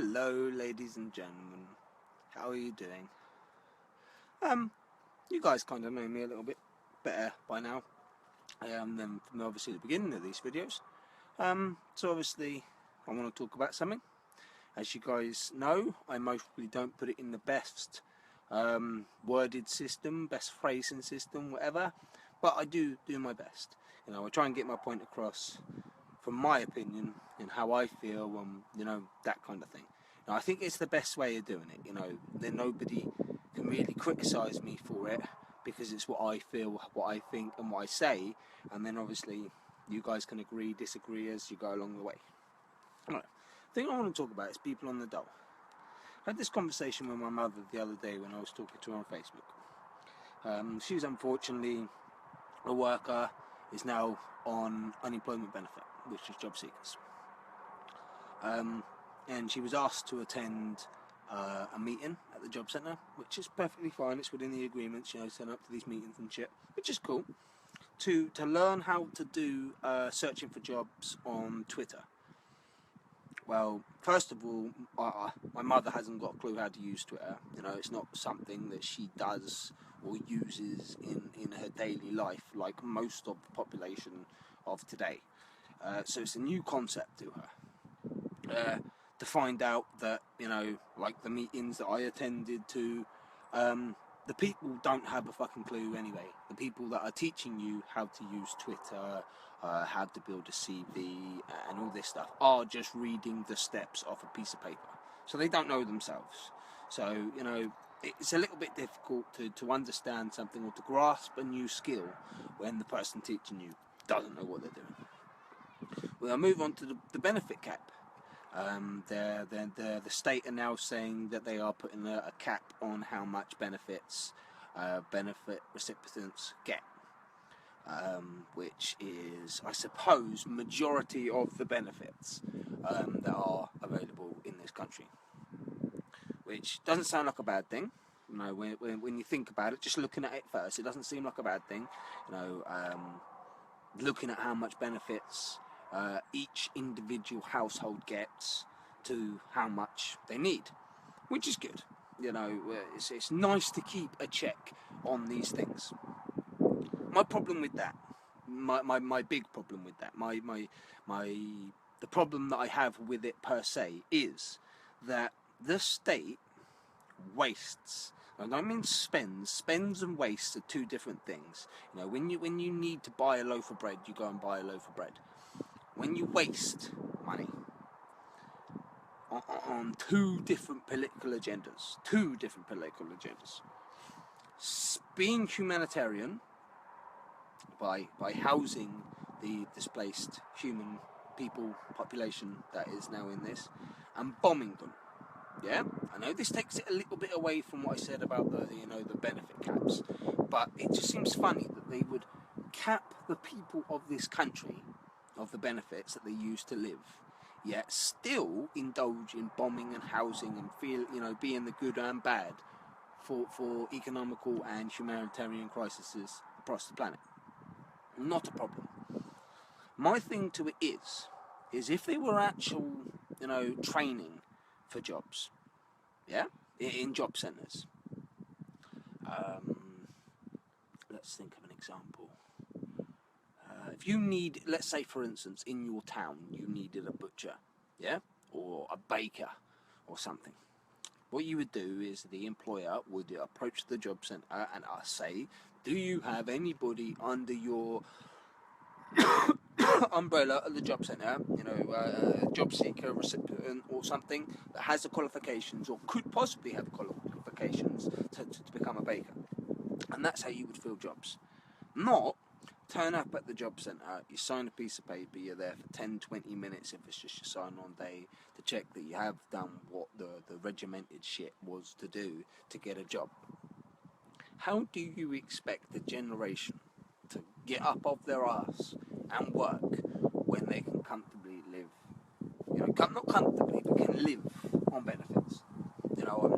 Hello, ladies and gentlemen. How are you doing? You guys kind of know me a little bit better by now than from obviously the beginning of these videos. So obviously, I want to talk about something. As you guys know, I mostly don't put it in the best worded system, best phrasing system, whatever. But I do my best. You know, I try and get my point across from my opinion and how I feel, that kind of thing. Now, I think it's the best way of doing it. You know, then nobody can really criticise me for it because it's what I feel, what I think, and what I say. And then obviously, you guys can agree, disagree as you go along the way. Right. The thing I want to talk about is people on the dole. I had this conversation with my mother the other day when I was talking to her on Facebook. She's unfortunately a worker, is now on unemployment benefit, which is Jobseekers. And she was asked to attend a meeting at the job centre, which is perfectly fine. It's within the agreements, you know, turn up to these meetings and shit, which is cool. To learn how to do searching for jobs on Twitter. Well, first of all, my mother hasn't got a clue how to use Twitter. You know, it's not something that she does or uses in her daily life like most of the population of today. So it's a new concept to her. To find out that, you know, like the meetings that I attended to, the people don't have a fucking clue anyway. The people that are teaching you how to use Twitter, how to build a CV, and all this stuff are just reading the steps off a piece of paper. So they don't know themselves. So, you know, it's a little bit difficult to understand something or to grasp a new skill when the person teaching you doesn't know what they're doing. Well, I'll move on to the benefit cap. The state are now saying that they are putting a cap on how much benefit recipients get, which is, I suppose, majority of the benefits that are available in this country, which doesn't sound like a bad thing. You know, when you think about it, just looking at it first, it doesn't seem like a bad thing. You know, looking at how much benefits each individual household gets to how much they need, which is good. You know, it's nice to keep a check on these things. My problem with that, my big problem with that, the problem that I have with it per se is that the state wastes. I don't mean spends. Spends and wastes are two different things. You know, when you need to buy a loaf of bread, you go and buy a loaf of bread. When you waste money on two different political agendas, being humanitarian by housing the displaced human people population that is now in this, and bombing them. Yeah, I know this takes it a little bit away from what I said about the benefit caps, but it just seems funny that they would cap the people of this country of the benefits that they use to live, yet still indulge in bombing and housing and being the good and bad for economical and humanitarian crises across the planet. Not a problem. My thing to it is if they were actual, training for jobs, yeah, in job centres. Let's think of an example. If you need, let's say for instance, in your town, you needed a butcher, yeah, or a baker, or something. What you would do is the employer would approach the job centre and say, do you have anybody under your umbrella at the job centre, a job seeker, recipient or something that has the qualifications or could possibly have qualifications to become a baker. And that's how you would fill jobs. Not turn up at the job centre, you sign a piece of paper, you're there for 10-20 minutes if it's just your sign-on day to check that you have done what the regimented shit was to do to get a job. How do you expect the generation to get up off their arse and work when they can comfortably live, not comfortably, but can live on benefits?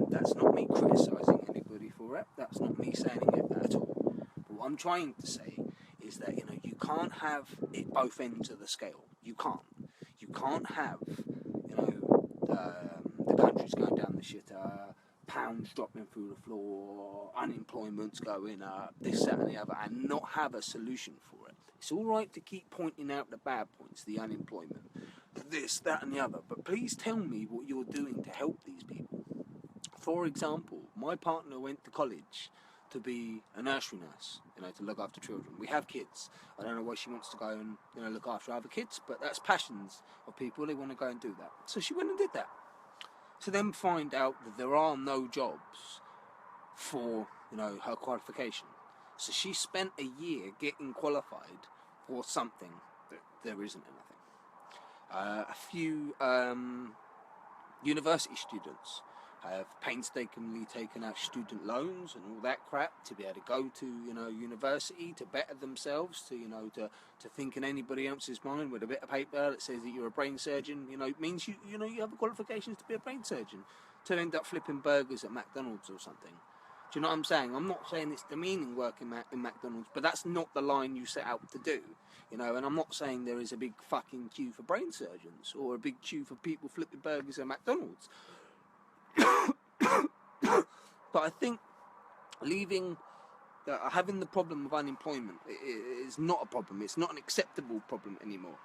That's not me criticising anybody for it, that's not me saying it at all. But what I'm trying to say is that, you can't have it both ends of the scale. You can't have, the country's going down the shitter, pounds dropping through the floor, unemployment's going up, this, that and the other, and not have a solution for it. It's all right to keep pointing out the bad points, the unemployment, this, that and the other, but please tell me what you're doing to help these people. For example, my partner went to college to be a nursery nurse, to look after children. We have kids. I don't know why she wants to go and, look after other kids, but that's passions of people. They want to go and do that. So she went and did that. To then find out that there are no jobs for, her qualification. So she spent a year getting qualified for something that there isn't anything. A few university students have painstakingly taken out student loans and all that crap to be able to go to, university, to better themselves, to think in anybody else's mind with a bit of paper that says that you're a brain surgeon, it means you have the qualifications to be a brain surgeon, to end up flipping burgers at McDonald's or something. Do you know what I'm saying? I'm not saying it's demeaning working in McDonald's, but that's not the line you set out to do, and I'm not saying there is a big fucking queue for brain surgeons or a big queue for people flipping burgers at McDonald's. But I think having the problem of unemployment is not a problem. It's not an acceptable problem anymore.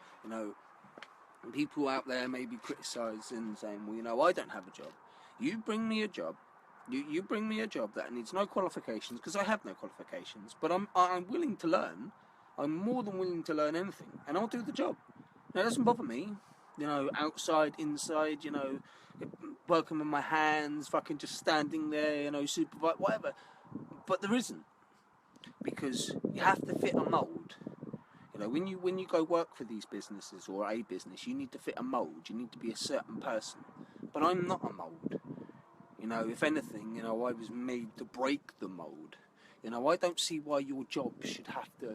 People out there may be criticising and saying, well, I don't have a job. You bring me a job. You bring me a job that needs no qualifications, because I have no qualifications. But I'm willing to learn. I'm more than willing to learn anything, and I'll do the job. Now, it doesn't bother me. Outside, inside, working with my hands, fucking just standing there, supervise, whatever. But there isn't, because you have to fit a mould. When you go work for these businesses or a business, you need to fit a mould. You need to be a certain person. But I'm not a mould. If anything, I was made to break the mould. I don't see why your job should have to,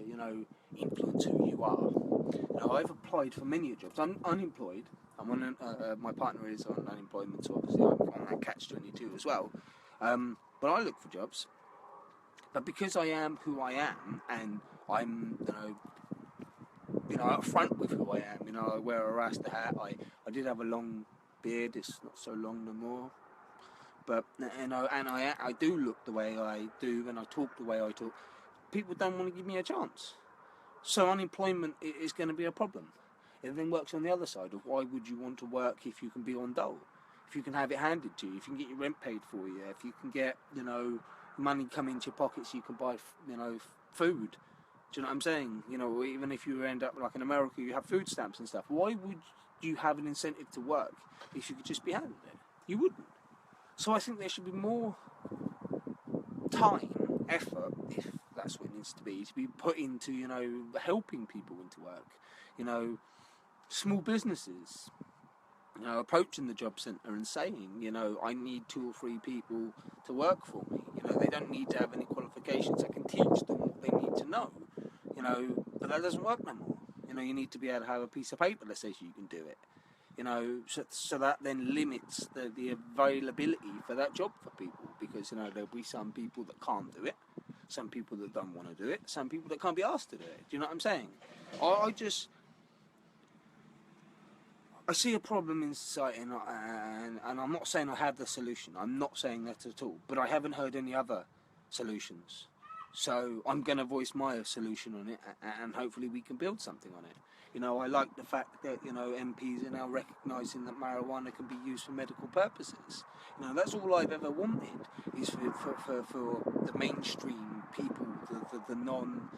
influence who you are. I've applied for many jobs. I'm unemployed. I'm on my partner is on unemployment, so obviously I'm on that catch-22 as well. But I look for jobs. But because I am who I am, and I'm, up front with who I am, I wear a Rasta hat. I did have a long beard. It's not so long no more. But, and I do look the way I do, and I talk the way I talk. People don't want to give me a chance. So unemployment is going to be a problem. It then works on the other side of, why would you want to work if you can be on dole? If you can have it handed to you, if you can get your rent paid for you, if you can get, money come into your pockets so you can buy, food. Do you know what I'm saying? Even if you end up like in America, you have food stamps and stuff. Why would you have an incentive to work if you could just be handed it? You wouldn't. So I think there should be more time, effort, if that's what it needs to be put into, helping people into work. Small businesses, approaching the job centre and saying, I need 2 or 3 people to work for me. They don't need to have any qualifications. I can teach them what they need to know, but that doesn't work no more. You need to be able to have a piece of paper that says you can do it. So that then limits the availability for that job for people, because there'll be some people that can't do it, some people that don't want to do it, some people that can't be asked to do it. Do you know what I'm saying? I see a problem in society, and I'm not saying I have the solution. I'm not saying that at all, but I haven't heard any other solutions. So I'm going to voice my solution on it, and hopefully we can build something on it. I like the fact that, MPs are now recognising that marijuana can be used for medical purposes. That's all I've ever wanted, is for the mainstream people, the non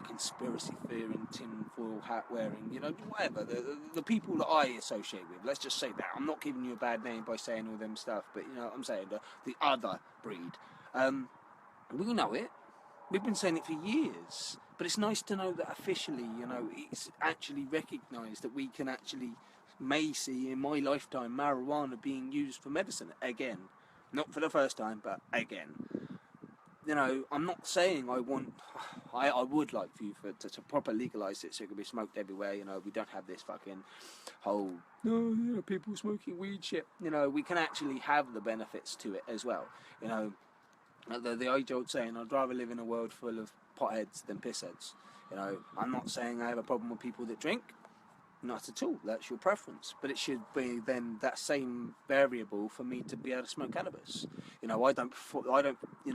conspiracy theory, tinfoil hat wearing, whatever, the people that I associate with. Let's just say that. I'm not giving you a bad name by saying all them stuff, but I'm saying the other breed. We know it. We've been saying it for years, but it's nice to know that officially, it's actually recognised that we can may see in my lifetime marijuana being used for medicine again. Not for the first time, but again. I'm not saying I would like for you to proper legalise it so it can be smoked everywhere. We don't have this fucking whole, people smoking weed shit. We can actually have the benefits to it as well. The age-old saying, I'd rather live in a world full of potheads than pissheads. I'm not saying I have a problem with people that drink. Not at all. That's your preference, but it should be then that same variable for me to be able to smoke cannabis. You know,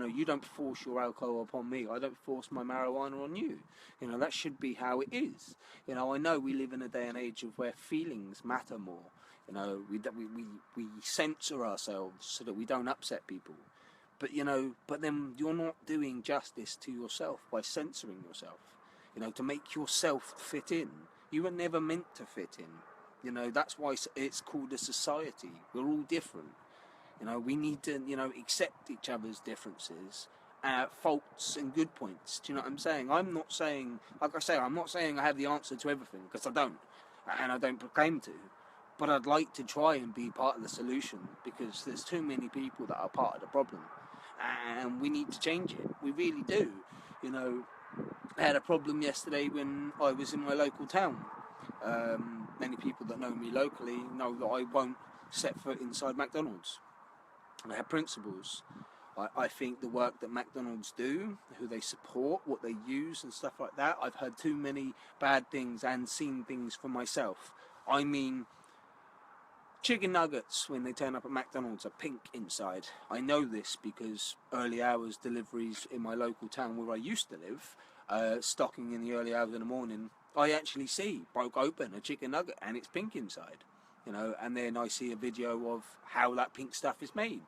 you don't force your alcohol upon me. I don't force my marijuana on you. You know, that should be how it is. You know, I know we live in a day and age of where feelings matter more. You know, we censor ourselves so that we don't upset people. But but then you're not doing justice to yourself by censoring yourself. You know, to make yourself fit in. You were never meant to fit in. You know, that's why it's called a society. We're all different. You know, we need to, accept each other's differences, faults and good points. Do you know what I'm saying? I'm not saying, like I say, I'm not saying I have the answer to everything, because I don't. And I don't proclaim to. But I'd like to try and be part of the solution, because there's too many people that are part of the problem. And we need to change it. We really do. You know, I had a problem yesterday when I was in my local town. Many people that know me locally know that I won't set foot inside McDonald's. I have principles. I think the work that McDonald's do, who they support, what they use and stuff like that, I've heard too many bad things and seen things for myself. I mean, chicken nuggets, when they turn up at McDonald's, are pink inside. I know this because early hours deliveries in my local town where I used to live, stocking in the early hours in the morning, I actually see, broke open a chicken nugget and it's pink inside. You know, and then I see a video of how that pink stuff is made.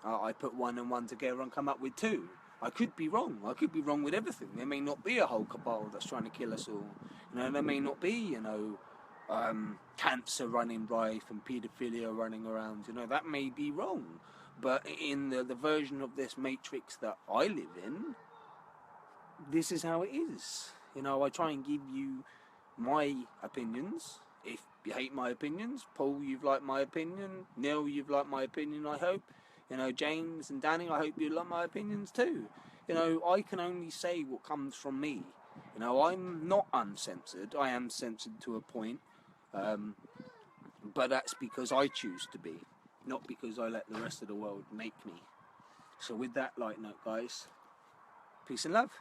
I put one and one together and come up with two. I could be wrong. I could be wrong with everything. There may not be a whole cabal that's trying to kill us all. You know, there may not be, cancer running rife and paedophilia running around. You know, that may be wrong. But in the version of this matrix that I live in, this is how it is. You know, I try and give you my opinions. If you hate my opinions, Paul, you've liked my opinion. Neil, you've liked my opinion, I hope. You know, James and Danny, I hope you like my opinions too. You know, I can only say what comes from me. You know, I'm not uncensored. I am censored to a point. But that's because I choose to be, not because I let the rest of the world make me. So with that light note, guys, peace and love.